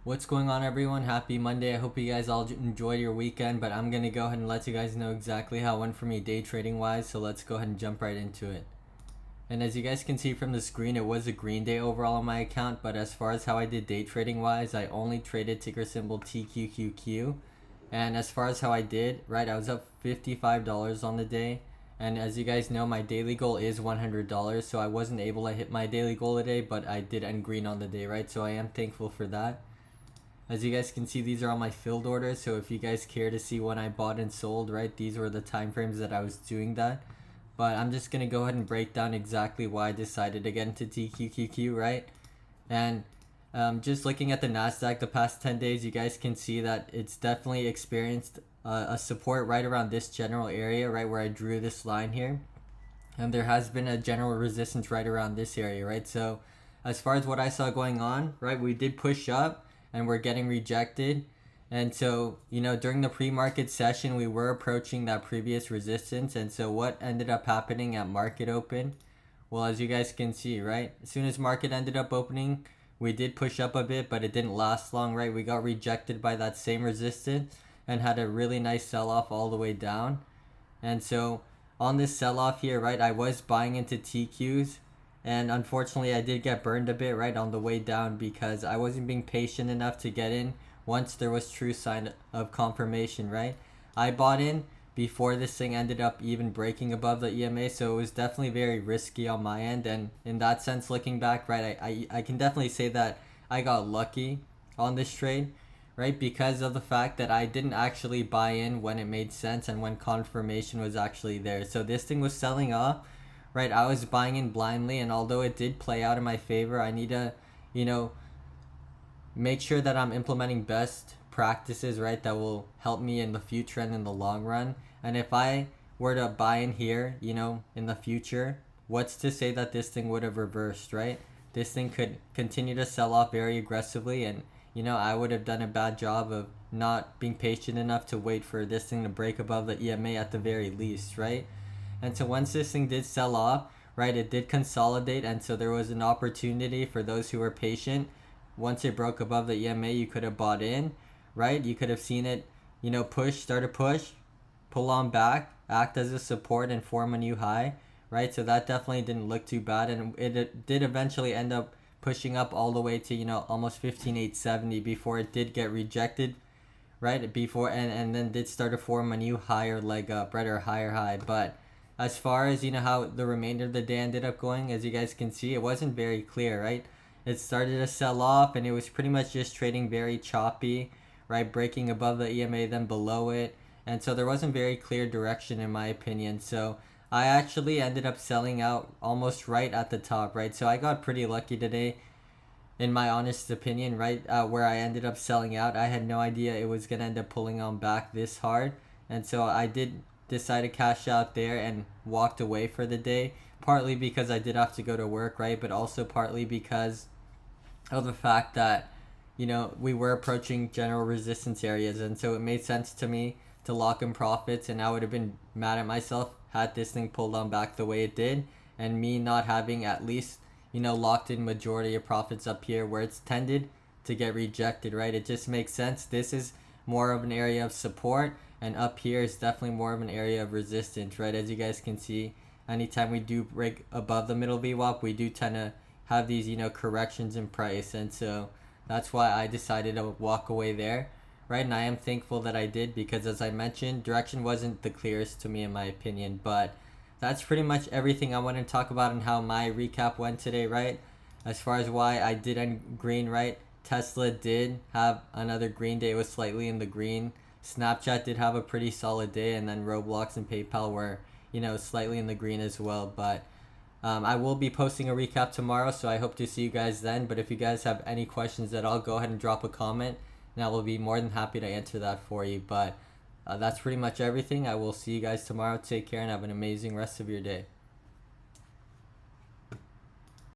What's going on, everyone? Happy Monday. I hope you guys all enjoyed your weekend, but I'm going to go ahead and let you guys know exactly how it went for me day trading wise, so let's go ahead and jump right into it. And as you guys can see from the screen, it was a green day overall on my account, but as far as how I did day trading wise, I only traded ticker symbol TQQQ. And as far as how I did, right, I was up $55 on the day. And as you guys know, my daily goal is $100, so I wasn't able to hit my daily goal today, but I did end green on the day, right? So I am thankful for that. As you guys can see, these are all my filled orders, so if you guys care to see when I bought and sold, right, these were the time frames that I was doing that. But I'm just gonna go ahead and break down exactly why I decided to get into TQQQ, right? And just looking at the Nasdaq the past 10 days, you guys can see that it's definitely experienced a support right around this general area, right where I drew this line here. And there has been a general resistance right around this area, right? So as far as what I saw going on, right, we did push up and we're getting rejected. And so, during the pre-market session, we were approaching that previous resistance. And so what ended up happening at market open? Well, as you guys can see, right, as soon as market ended up opening, we did push up a bit, but it didn't last long, right? We got rejected by that same resistance and had a really nice sell-off all the way down. And so on this sell-off here, right, I was buying into TQs, and unfortunately I did get burned a bit right on the way down because I wasn't being patient enough to get in once there was true sign of confirmation, right? I bought in before this thing ended up even breaking above the EMA, so it was definitely very risky on my end. And in that sense, looking back, right, I can definitely say that I got lucky on this trade, right? Because of the fact that I didn't actually buy in when it made sense and when confirmation was actually there. So this thing was selling off, right? I was buying in blindly, and although it did play out in my favor, I need to, you know, make sure that I'm implementing best practices, right, that will help me in the future and in the long run. And if I were to buy in here, in the future, what's to say that this thing would have reversed, right? This thing could continue to sell off very aggressively, and I would have done a bad job of not being patient enough to wait for this thing to break above the EMA at the very least, right? And so once this thing did sell off, right, it did consolidate, and so there was an opportunity for those who were patient. Once it broke above the EMA, you could have bought in, right? You could have seen it, start a push, pull on back, act as a support, and form a new high, right? So that definitely didn't look too bad, and it did eventually end up pushing up all the way to almost 15,870 before it did get rejected, right? Before and then did start to form a new higher leg up, right, or higher high. But as far as how the remainder of the day ended up going, as you guys can see, it wasn't very clear, right? It started to sell off, and it was pretty much just trading very choppy, right? Breaking above the EMA, then below it. And so there wasn't very clear direction in my opinion. So I actually ended up selling out almost right at the top, right? So I got pretty lucky today, in my honest opinion, right? Where I ended up selling out. I had no idea it was going to end up pulling on back this hard. And so I did decide to cash out there and walked away for the day. Partly because I did have to go to work, right? But also partly because of the fact that we were approaching general resistance areas, and so it made sense to me to lock in profits. And I would have been mad at myself had this thing pulled on back the way it did, and me not having at least locked in majority of profits up here where it's tended to get rejected, right? It just makes sense. This is more of an area of support, and up here is definitely more of an area of resistance, right? As you guys can see, anytime we do break above the middle VWAP, we do tend to have these corrections in price. And so that's why I decided to walk away there, right? And I am thankful that I did, because as I mentioned, direction wasn't the clearest to me in my opinion. But that's pretty much everything I want to talk about and how my recap went today, right? As far as why I did end green, right? Tesla did have another green day. It was slightly in the green. Snapchat did have a pretty solid day, and then Roblox and PayPal were slightly in the green as well. But I will be posting a recap tomorrow, so I hope to see you guys then. But if you guys have any questions at all, go ahead and drop a comment, and I will be more than happy to answer that for you. But that's pretty much everything. I will see you guys tomorrow. Take care and have an amazing rest of your day.